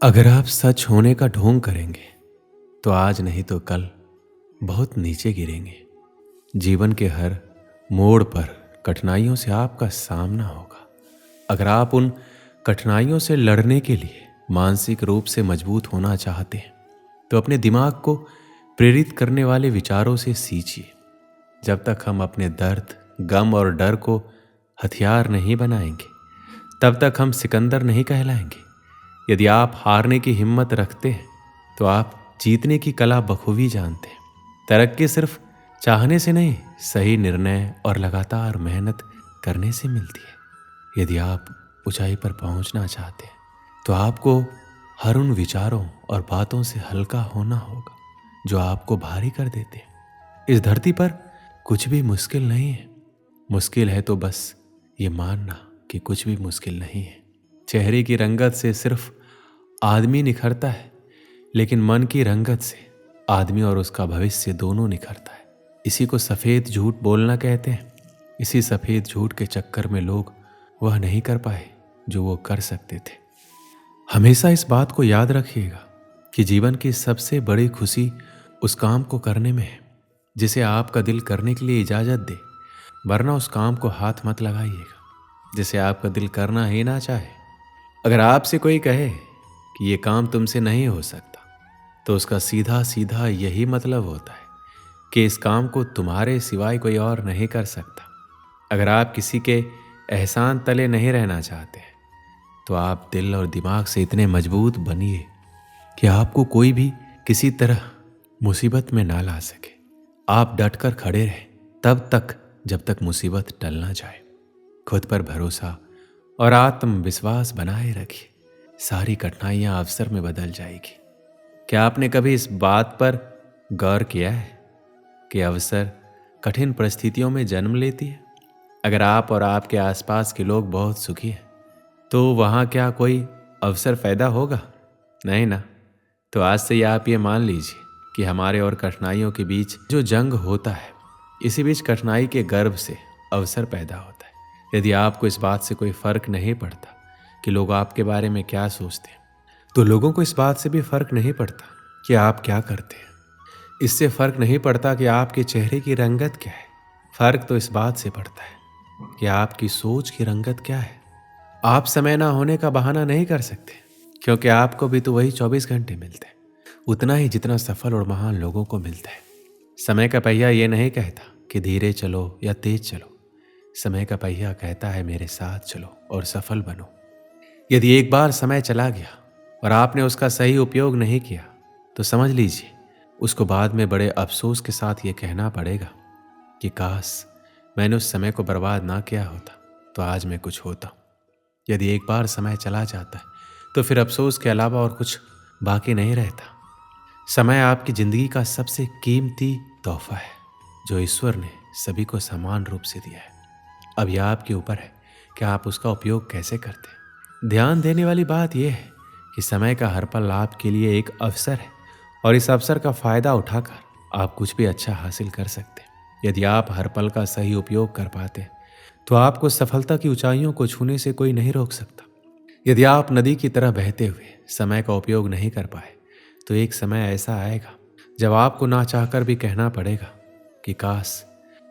अगर आप सच होने का ढोंग करेंगे तो आज नहीं तो कल बहुत नीचे गिरेंगे। जीवन के हर मोड़ पर कठिनाइयों से आपका सामना होगा। अगर आप उन कठिनाइयों से लड़ने के लिए मानसिक रूप से मजबूत होना चाहते हैं तो अपने दिमाग को प्रेरित करने वाले विचारों से सींचिए। जब तक हम अपने दर्द, गम और डर को हथियार नहीं बनाएंगे तब तक हम सिकंदर नहीं कहलाएंगे। यदि आप हारने की हिम्मत रखते हैं तो आप जीतने की कला बखूबी जानते हैं। तरक्की सिर्फ चाहने से नहीं, सही निर्णय और लगातार मेहनत करने से मिलती है। यदि आप ऊंचाई पर पहुंचना चाहते हैं तो आपको हर उन विचारों और बातों से हल्का होना होगा जो आपको भारी कर देते हैं। इस धरती पर कुछ भी मुश्किल नहीं है। मुश्किल है तो बस ये मानना कि कुछ भी मुश्किल नहीं है। चेहरे की रंगत से सिर्फ आदमी निखरता है, लेकिन मन की रंगत से आदमी और उसका भविष्य दोनों निखरता है। इसी को सफ़ेद झूठ बोलना कहते हैं। इसी सफ़ेद झूठ के चक्कर में लोग वह नहीं कर पाए जो वो कर सकते थे। हमेशा इस बात को याद रखिएगा कि जीवन की सबसे बड़ी खुशी उस काम को करने में है जिसे आपका दिल करने के लिए इजाज़त दे, वरना उस काम को हाथ मत लगाइएगा जिसे आपका दिल करना ही ना चाहे। अगर आपसे कोई कहे कि ये काम तुमसे नहीं हो सकता तो उसका सीधा सीधा यही मतलब होता है कि इस काम को तुम्हारे सिवाय कोई और नहीं कर सकता। अगर आप किसी के एहसान तले नहीं रहना चाहते तो आप दिल और दिमाग से इतने मजबूत बनिए कि आपको कोई भी किसी तरह मुसीबत में ना ला सके। आप डटकर खड़े रहें तब तक जब तक मुसीबत टल ना जाए। खुद पर भरोसा और आत्मविश्वास बनाए रखिए। सारी कठिनाइयां अवसर में बदल जाएगी। क्या आपने कभी इस बात पर गौर किया है कि अवसर कठिन परिस्थितियों में जन्म लेती है? अगर आप और आपके आसपास के लोग बहुत सुखी हैं तो वहाँ क्या कोई अवसर पैदा होगा? नहीं ना। तो आज से ही आप ये मान लीजिए कि हमारे और कठिनाइयों के बीच जो जंग होता है, इसी बीच कठिनाई के गर्भ से अवसर पैदा होता है। यदि आपको इस बात से कोई फर्क नहीं पड़ता कि लोग आपके बारे में क्या सोचते हैं, तो लोगों को इस बात से भी फर्क नहीं पड़ता कि आप क्या करते हैं। इससे फर्क नहीं पड़ता कि आपके चेहरे की रंगत क्या है। फर्क तो इस बात से पड़ता है कि आपकी सोच की रंगत क्या है। आप समय ना होने का बहाना नहीं कर सकते, क्योंकि आपको भी तो वही 24 घंटे मिलते हैं, उतना ही जितना सफल और महान लोगों को मिलता है। समय का पहिया ये नहीं कहता कि धीरे चलो या तेज चलो। समय का पहिया कहता है मेरे साथ चलो और सफल बनो। यदि एक बार समय चला गया और आपने उसका सही उपयोग नहीं किया तो समझ लीजिए उसको बाद में बड़े अफसोस के साथ ये कहना पड़ेगा कि काश मैंने उस समय को बर्बाद ना किया होता तो आज मैं कुछ होता। यदि एक बार समय चला जाता है तो फिर अफसोस के अलावा और कुछ बाकी नहीं रहता। समय आपकी जिंदगी का सबसे कीमती तोहफा है जो ईश्वर ने सभी को समान रूप से दिया है। अब यह आपके ऊपर है कि आप उसका उपयोग कैसे करते हैं। ध्यान देने वाली बात यह है कि समय का हर पल आपके लिए एक अवसर है और इस अवसर का फायदा उठाकर आप कुछ भी अच्छा हासिल कर सकते हैं। यदि आप हर पल का सही उपयोग कर पाते हैं तो आपको सफलता की ऊंचाइयों को छूने से कोई नहीं रोक सकता। यदि आप नदी की तरह बहते हुए समय का उपयोग नहीं कर पाए तो एक समय ऐसा आएगा जब आपको ना चाहकर भी कहना पड़ेगा कि काश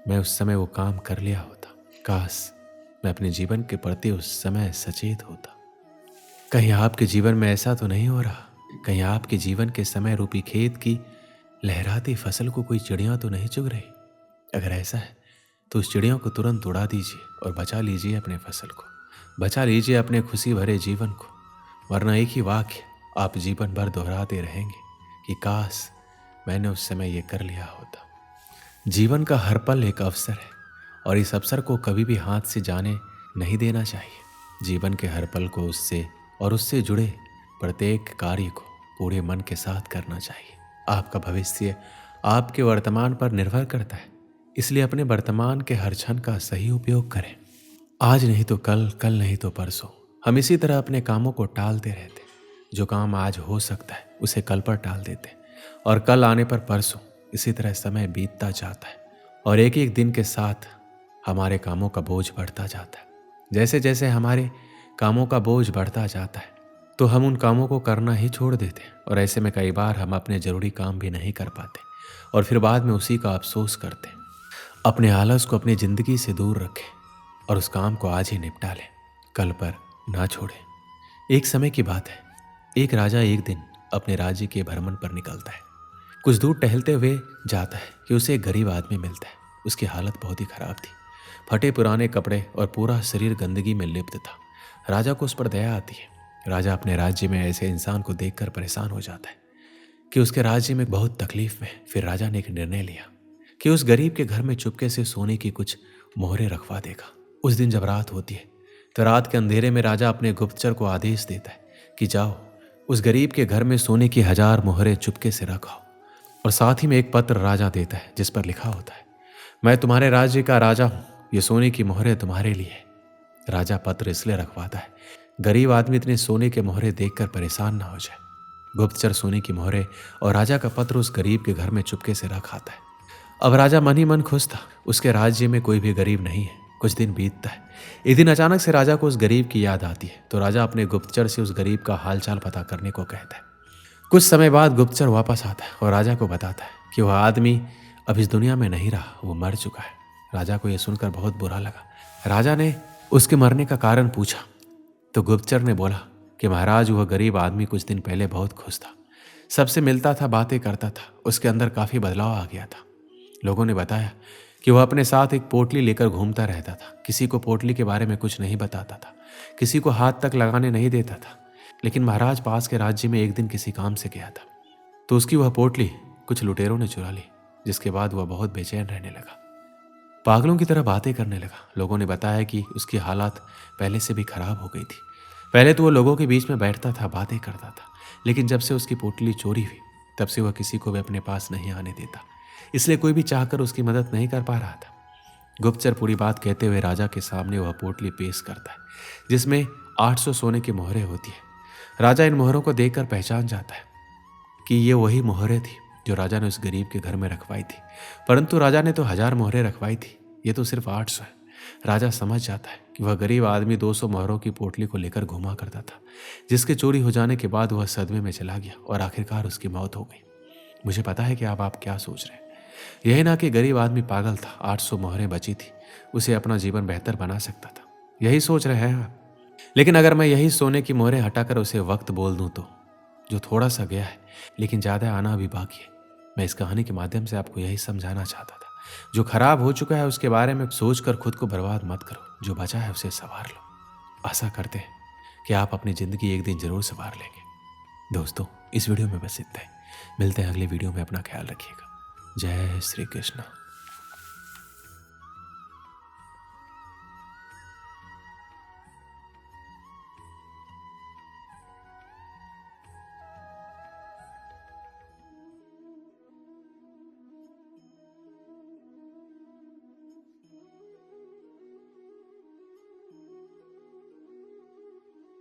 मैं उस समय वो काम कर लिया होता, काश मैं अपने जीवन के प्रति उस समय सचेत होता। कहीं आपके जीवन में ऐसा तो नहीं हो रहा? कहीं आपके जीवन के समय रूपी खेत की लहराती फसल को कोई चिड़िया तो नहीं चुग रही? अगर ऐसा है तो उस चिड़ियों को तुरंत उड़ा दीजिए और बचा लीजिए अपने फसल को, बचा लीजिए अपने खुशी भरे जीवन को, वरना एक ही वाक्य आप जीवन भर दोहराते रहेंगे कि काश मैंने उस समय ये कर लिया होता। जीवन का हर पल एक अवसर है और इस अवसर को कभी भी हाथ से जाने नहीं देना चाहिए। जीवन के हर पल को उससे जुड़े प्रत्येक कार्य को पूरे मन के साथ करना चाहिए। आपका भविष्य आपके वर्तमान पर निर्भर करता है, इसलिए अपने वर्तमान के हर क्षण का सही उपयोग करें। आज नहीं तो कल, कल नहीं तो परसों। हम इसी तरह अपने कामों को टालते रहते हैं। जो काम आज हो सकता है उसे कल पर टाल देते हैं और कल आने पर परसों। इसी तरह समय बीतता जाता है और एक एक दिन के साथ हमारे कामों का बोझ बढ़ता जाता है। जैसे जैसे हमारे कामों का बोझ बढ़ता जाता है तो हम उन कामों को करना ही छोड़ देते और ऐसे में कई बार हम अपने ज़रूरी काम भी नहीं कर पाते और फिर बाद में उसी का अफसोस करते। अपने आलस को अपनी ज़िंदगी से दूर रखें और उस काम को आज ही निपटा लें, कल पर ना छोड़ें। एक समय की बात है, एक राजा एक दिन अपने राज्य के भ्रमण पर निकलता है। कुछ दूर टहलते हुए जाता है कि उसे एक गरीब आदमी मिलता है। उसकी हालत बहुत ही खराब थी, फटे पुराने कपड़े और पूरा शरीर गंदगी में लिप्त था। राजा को उस पर दया आती है। राजा अपने राज्य में ऐसे इंसान को देखकर परेशान हो जाता है कि उसके राज्य में बहुत तकलीफ में। फिर राजा ने एक निर्णय लिया कि उस गरीब के घर में चुपके से सोने की कुछ मोहरें रखवा देगा। उस दिन जब रात होती है तो रात के अंधेरे में राजा अपने गुप्तचर को आदेश देता है कि जाओ उस गरीब के घर में सोने की 1000 मोहरें चुपके से रखाओ। और साथ ही में एक पत्र राजा देता है जिस पर लिखा होता है, मैं तुम्हारे राज्य का राजा हूँ, ये सोने की मोहरें तुम्हारे लिए। राजा पत्र इसलिए रखवाता है गरीब आदमी इतने सोने के मोहरे देखकर परेशान ना हो जाए। गुप्तचर सोने की मोहरे और राजा का पत्र उस गरीब के घर में चुपके से रख आता है। अब राजा मन ही मन खुश था, उसके राज्य में कोई भी गरीब नहीं है। कुछ दिन बीतता है। एक दिन अचानक से राजा को उस गरीब की याद आती है तो राजा अपने गुप्तचर से उस गरीब का हालचाल पता करने को कहता है। कुछ समय बाद गुप्तचर वापस आता है और राजा को बताता है कि वह आदमी अब इस दुनिया में नहीं रहा, वो मर चुका है। राजा को यह सुनकर बहुत बुरा लगा। राजा ने उसके मरने का कारण पूछा तो गुप्तचर ने बोला कि महाराज वह गरीब आदमी कुछ दिन पहले बहुत खुश था, सबसे मिलता था, बातें करता था, उसके अंदर काफ़ी बदलाव आ गया था। लोगों ने बताया कि वह अपने साथ एक पोटली लेकर घूमता रहता था, किसी को पोटली के बारे में कुछ नहीं बताता था, किसी को हाथ तक लगाने नहीं देता था। लेकिन महाराज पास के राज्य में एक दिन किसी काम से गया था तो उसकी वह पोटली कुछ लुटेरों ने चुरा ली, जिसके बाद वह बहुत बेचैन रहने लगा, पागलों की तरह बातें करने लगा। लोगों ने बताया कि उसकी हालात पहले से भी खराब हो गई थी। पहले तो वह लोगों के बीच में बैठता था, बातें करता था, लेकिन जब से उसकी पोटली चोरी हुई तब से वह किसी को भी अपने पास नहीं आने देता, इसलिए कोई भी चाहकर उसकी मदद नहीं कर पा रहा था। गुप्तचर पूरी बात कहते हुए राजा के सामने वह पोटली पेश करता है जिसमें 800 सोने की मोहरें होती है। राजा इन मोहरों को देखकर पहचान जाता है कि ये वही मोहरें थी जो राजा ने उस गरीब के घर में रखवाई थी, परंतु राजा ने तो 1000 मोहरें रखवाई थी, ये तो सिर्फ 800 है। राजा समझ जाता है कि वह गरीब आदमी 200 मोहरों की पोटली को लेकर घुमा करता था, जिसके चोरी हो जाने के बाद वह सदमे में चला गया और आखिरकार उसकी मौत हो गई। मुझे पता है कि आप क्या सोच रहे हैं। यही ना कि गरीब आदमी पागल था, 800 मोहरें बची थी, उसे अपना जीवन बेहतर बना सकता था, यही सोच रहे हैं आप। लेकिन अगर मैं यही सोने की मोहरें हटाकर उसे वक्त बोल दूं तो जो थोड़ा सा गया है लेकिन ज़्यादा आना भी बाकी है। मैं इस कहानी के माध्यम से आपको यही समझाना चाहता था, जो खराब हो चुका है उसके बारे में सोचकर खुद को बर्बाद मत करो, जो बचा है उसे संवार लो। आशा करते हैं कि आप अपनी ज़िंदगी एक दिन ज़रूर संवार लेंगे। दोस्तों, इस वीडियो में बस इतना ही। मिलते हैं अगले वीडियो में, अपना ख्याल रखिएगा। जय श्री कृष्ण।